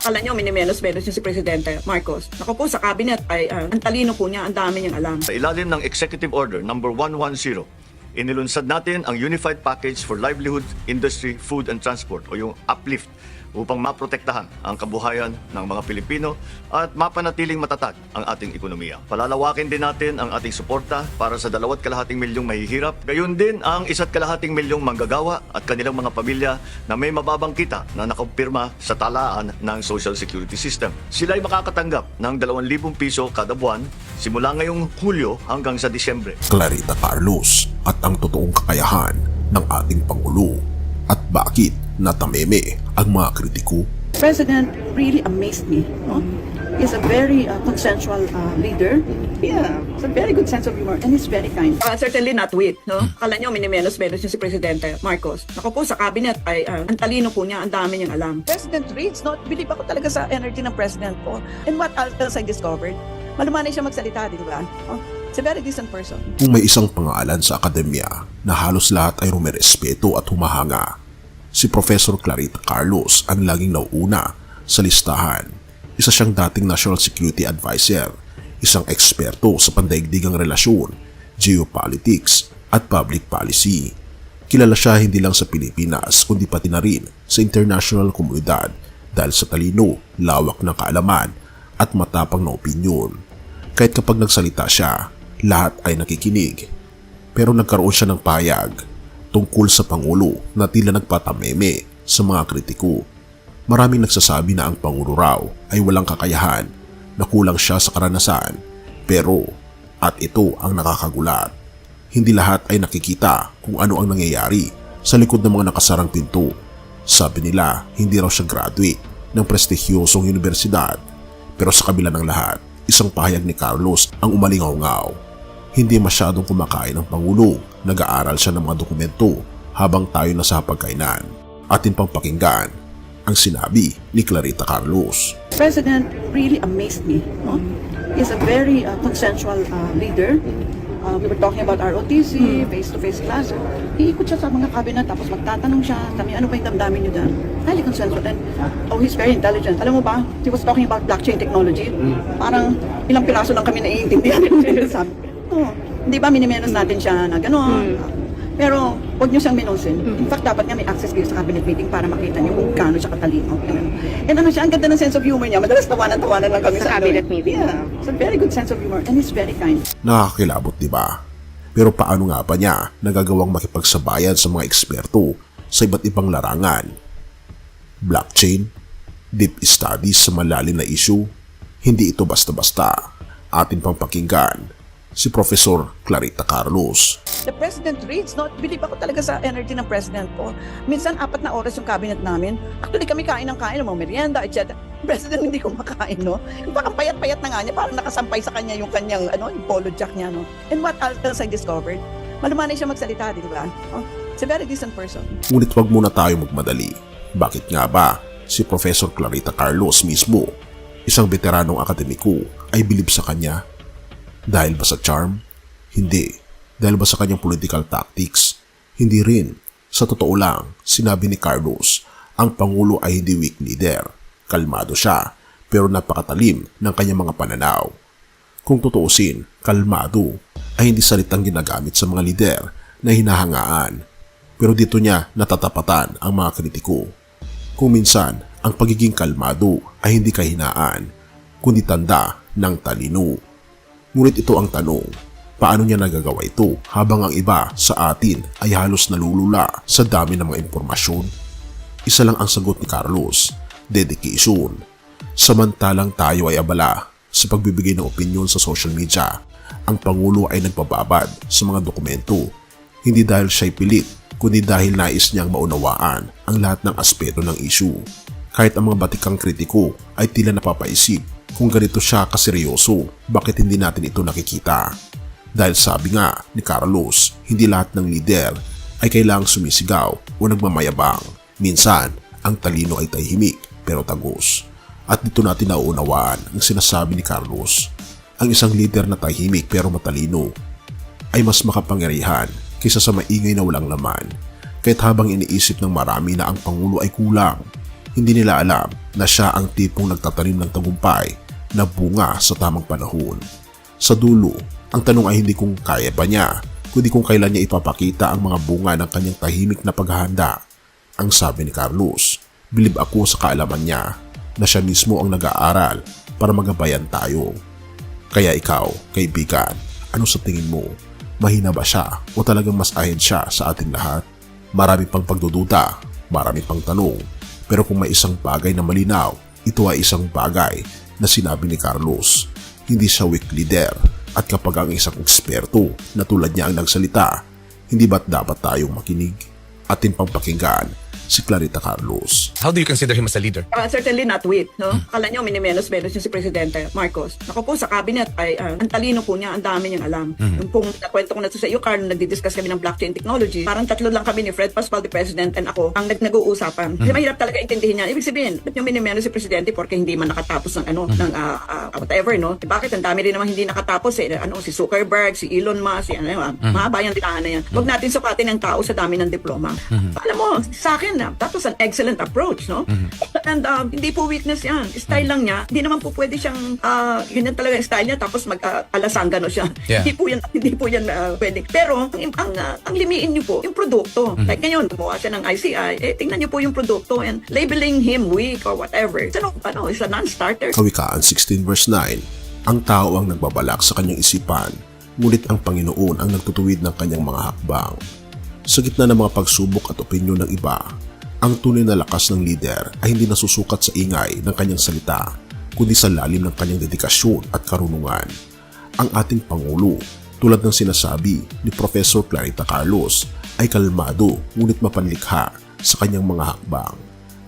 Akala nyo, minimenos-menos niya si Presidente Marcos. Ako po, sa cabinet ay ang talino po niya, ang dami niyang alam. Sa ilalim ng Executive Order number 110, inilunsad natin ang Unified Package for Livelihood, Industry, Food and Transport o yung UPLIFT upang maprotektahan ang kabuhayan ng mga Pilipino at mapanatiling matatag ang ating ekonomiya. Palalawakin din natin ang ating suporta para sa 2.2 milyong mahihirap, gayon din ang 1.2 milyong manggagawa at kanilang mga pamilya na may mababang kita na nakampirma sa talaan ng Social Security System. Sila ay makakatanggap ng 2,000 piso kada buwan simula ngayong Hulyo hanggang sa Disyembre. Clarita Carlos at ang totoong kakayahan ng ating Pangulo at bakit natameme ang mga kritiko. President really amazed me. No? He's a very consensual leader. Yeah, it's a very good sense of humor and he's very kind. Certainly not weak. No? Akala nyo, minimenos-menos niya si Presidente Marcos. Ako po, sa cabinet ay ang talino po niya, ang dami niyang alam. President reads, no? Believe ako talaga sa energy ng President po. And what else I discovered? Malumanay siya magsalita, di ba? Oh, it's a very decent person. Kung may isang pangalan sa akademya na halos lahat ay rumerespeto at humahanga, si Professor Clarita Carlos ang laging nauuna sa listahan. Isa siyang dating National Security Advisor, isang eksperto sa pandaigdigang relasyon, geopolitics at public policy. Kilala siya hindi lang sa Pilipinas kundi pati na rin sa international komunidad dahil sa talino, lawak ng kaalaman at matapang na opinyon. Kahit kapag nagsalita siya, lahat ay nakikinig. Pero nagkaroon siya ng payag tungkol sa Pangulo na tila nagpatameme sa mga kritiko. Maraming nagsasabi na ang Pangulo raw ay walang kakayahan, na kulang siya sa karanasan. Pero, at ito ang nakakagulat, hindi lahat ay nakikita kung ano ang nangyayari sa likod ng mga nakasarang pinto. Sabi nila, hindi raw siya graduate ng prestigyosong universidad. Pero sa kabila ng lahat, isang pahayag ni Carlos ang umalingaw-ngaw. Hindi masyadong kumakain ang Pangulo. Nag-aaral siya ng mga dokumento habang tayo nasa hapagkainan. Atin pang pakinggan ang sinabi ni Clarita Carlos. President really amazed me. No? He's a very consensual leader. We were talking about ROTC, face-to-face class. Iikot siya sa mga cabinet tapos magtatanong siya, kami ano ba yung damdamin niyo dyan? Highly consensual and he's very intelligent. Alam mo ba, he was talking about blockchain technology. Parang ilang piraso lang kami naiintindihan. Sabi, di ba minimenos natin siya na gano'n? Pero huwag niyo siyang minusin. In fact, dapat nga may access kayo sa cabinet meeting para makita niyo kung gaano siya katalino. And ano siya, ang ganda ng sense of humor niya. Madalas tawanan-tawanan lang kami sa cabinet meeting. Yeah, it's a very good sense of humor and he's very kind. Nakakilabot, di ba? Pero paano nga ba niya nagagawang makipagsabayan sa mga eksperto sa iba't ibang larangan? Blockchain, deep studies sa malalim na issue, hindi ito basta-basta. Atin pang pakinggan si Professor Clarita Carlos. The President reads, no? Believe ako talaga sa energy ng President po. Minsan, 4 na oras yung cabinet namin. Actually, kami kain ng mga merienda, etc. President hindi kumakain, no? Yung parang payat-payat na nga niya, parang nakasampay sa kanya yung kanyang, yung polo jack niya, no? And what else I discovered? Malumanay siya magsalita, di ba? Oh, it's a very decent person. Ngunit wag muna tayo magmadali. Bakit nga ba si Professor Clarita Carlos mismo, isang veteranong akademiko, ay bilib sa kanya? Dahil ba sa charm? Hindi. Dahil ba sa kanyang political tactics? Hindi rin. Sa totoo lang, sinabi ni Carlos, ang Pangulo ay hindi weak leader. Kalmado siya, pero napakatalim ng kanyang mga pananaw. Kung tutuusin, kalmado ay hindi salitang ginagamit sa mga lider na hinahangaan. Pero dito niya natatapatan ang mga kritiko. Kung minsan, ang pagiging kalmado ay hindi kahinaan, kundi tanda ng talino. Ngunit ito ang tanong, paano niya nagagawa ito habang ang iba sa atin ay halos nalulula sa dami ng mga impormasyon? Isa lang ang sagot ni Carlos, dedication. Samantalang tayo ay abala sa pagbibigay ng opinyon sa social media, ang Pangulo ay nagpababad sa mga dokumento, hindi dahil siya'y pilit, kundi dahil nais niyang maunawaan ang lahat ng aspeto ng issue. Kahit ang mga batikang kritiko ay tila napapaisip, kung ganito siya kaseryoso, bakit hindi natin ito nakikita? Dahil sabi nga ni Carlos, hindi lahat ng leader ay kailangang sumisigaw o nagmamayabang. Minsan, ang talino ay tahimik pero tagos. At dito natin nauunawaan ang sinasabi ni Carlos. Ang isang leader na tahimik pero matalino ay mas makapangyarihan kaysa sa maingay na walang laman. Kahit habang iniisip ng marami na ang Pangulo ay kulang, Hindi nila alam na siya ang tipong nagtatanim ng tagumpay na bunga sa tamang panahon. Sa dulo, ang tanong ay hindi kung kaya ba niya, kundi kung kailan niya ipapakita ang mga bunga ng kanyang tahimik na paghahanda. Ang sabi ni Carlos, bilib ako sa kaalaman niya na siya mismo ang nag-aaral para magabayan tayo. Kaya ikaw, kaibigan, ano sa tingin mo? Mahina ba siya o talagang mas ahead siya sa ating lahat? Marami pang pagdududa, marami pang tanong, pero kung may isang bagay na malinaw, ito ay isang bagay na sinabi ni Carlos. Hindi siya weak leader, at kapag ang isang eksperto na tulad niya ang nagsalita, hindi ba't dapat tayong makinig? Atin pang pakinggan si Clarita Carlos. How do you consider him as a leader? Certainly not weak, no? Akala nyo, minimenos-menos yung si Presidente Marcos. Ako po, sa cabinet ay ang talino po niya, ang dami niyang alam. Yung pong nakwento ko na sa iyo, Carl, nagdi-discuss kami ng blockchain technology. Parang tatlo lang kami ni Fred Pascual, the President, and ako, ang nag-uusapan. Kasi mahirap talaga intindihin niya. Ibig sabihin, ba't yung minimenos si Presidente porque hindi man nakatapos ng ng whatever, no? Bakit? Ang dami rin naman hindi nakatapos eh. Si Zuckerberg, si Elon Musk, si mahaba yung tinahan na yan. Huwag natin sukatin ang tao sa dami ng diploma. Alam mo, sa akin, that was an excellent approach, no? And hindi po weakness yan. Style lang niya. Hindi naman po pwede siyang, yun yan talaga yung style niya, tapos mag-alasangano siya. Yeah. Hindi po yan pwede. Pero, ang limiin niyo po, yung produkto. Like ngayon, gumawa siya ng ICI, tingnan niyo po yung produkto and labeling him weak or whatever. It's a non-starter. Kawikaan 16 verse 9, ang tao ang nagbabalak sa kanyang isipan, ngunit ang Panginoon ang nagtutuwid ng kanyang mga hakbang. Sa gitna ng mga pagsubok at opinyon ng iba, ang tunay na lakas ng leader ay hindi nasusukat sa ingay ng kanyang salita, kundi sa lalim ng kanyang dedikasyon at karunungan. Ang ating Pangulo, tulad ng sinasabi ni Professor Clarita Carlos, ay kalmado ngunit mapanlikha sa kanyang mga hakbang.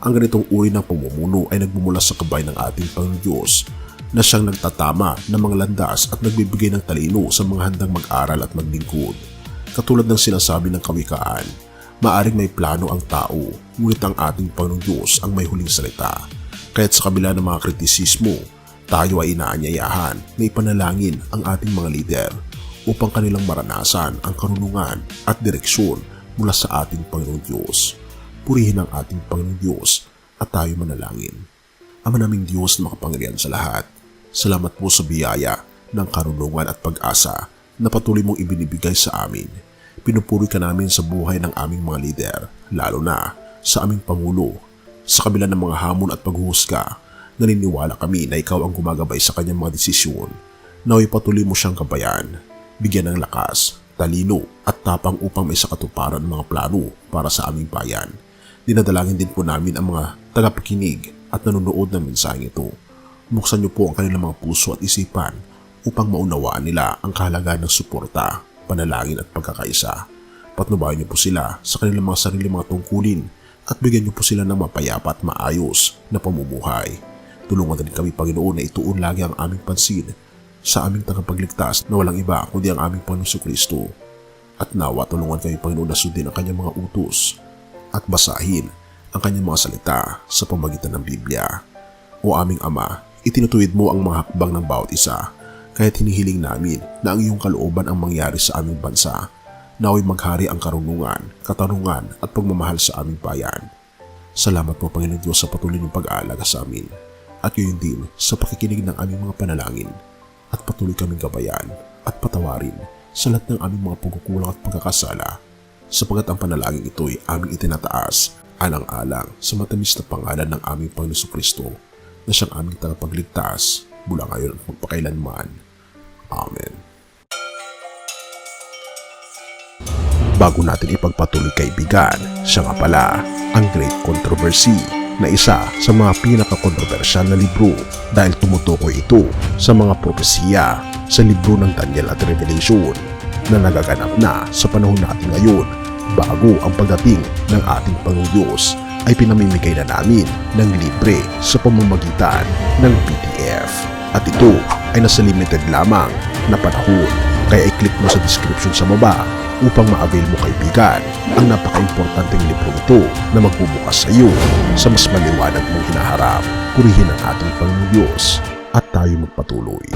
Ang ganitong uri ng pamumuno ay nagmumula sa gabay ng ating Panginoon Diyos na siyang nagtatama ng mga landas at nagbibigay ng talino sa mga handang mag-aral at maglingkod. Katulad ng sinasabi ng kawikaan, maaring may plano ang tao, ngunit ang ating Panginoong Diyos ang may huling salita. Kaya't sa kabila ng mga kritisismo, tayo ay inaanyayahan na ipanalangin ang ating mga lider upang kanilang maranasan ang karunungan at direksyon mula sa ating Panginoong Diyos. Purihin ang ating Panginoong Diyos at tayo manalangin. Ama naming Diyos na makapangyarihan sa lahat, salamat po sa biyaya ng karunungan at pag-asa na patuloy mong ibinibigay sa amin. Pinupuri ka namin sa buhay ng aming mga lider, lalo na sa aming Pangulo. Sa kabila ng mga hamon at paghuhusga, naniniwala kami na ikaw ang gumagabay sa kanyang mga desisyon. Naway patuloy mo siyang gabayan, bigyan ng lakas, talino at tapang upang may sakatuparan ng mga plano para sa aming bayan. Dinadalangin din po namin ang mga tagapakinig at nanonood ng mensaheng ito. Buksan niyo po ang kanilang mga puso at isipan upang maunawaan nila ang kahalagaan ng suporta, panalangin at pagkakaisa. Patnubayan niyo po sila sa kanilang mga sarili mga tungkulin at bigyan niyo po sila ng mapayapa at maayos na pamumuhay. Tulungan din kami, Panginoon, na ituon lagi ang aming pansin sa aming tagapagligtas na walang iba kundi ang aming Panginoon Kristo. At nawa tulungan kami, Panginoon, na sundin ang kanyang mga utos at basahin ang kanyang mga salita sa pamagitan ng Biblia. O aming Ama, itinutuwid mo ang mga hakbang ng bawat isa, kaya't hinihiling namin na ang iyong kalooban ang mangyari sa aming bansa. Naway maghari ang karunungan, katarungan at pagmamahal sa aming bayan. Salamat po, Panginoon Diyos, sa patuloy ng pag-aalaga sa amin at gayon din sa pakikinig ng aming mga panalangin at patuloy kaming gabayan at patawarin sa lahat ng aming mga pagkukulang at pagkakasala, sapagat ang panalangin ito'y aming itinataas alang-alang sa matamis na pangalan ng aming Panginoon Kristo na siyang aming tagapagligtas mula ngayon at magpakailanman. Amen. Bago natin ipagpatuloy, kaibigan, siya nga pala ang Great Controversy na isa sa mga pinaka-kontrobersyal na libro dahil tumutukoy ito sa mga propesiya sa libro ng Daniel at Revelation na nagaganap na sa panahon natin ngayon bago ang pagdating ng ating Panginoong Diyos ay pinamimigay na namin ng libre sa pamamagitan ng PDF. At ito ay nasa limited lamang na panahon, kaya i-click mo sa description sa baba upang ma-avail mo, kaibigan, ang napaka-importanteng libro ito na magbubukas sa iyo sa mas maliwanag mong hinaharap. Purihin ang ating Panginoong Diyos at tayo magpatuloy.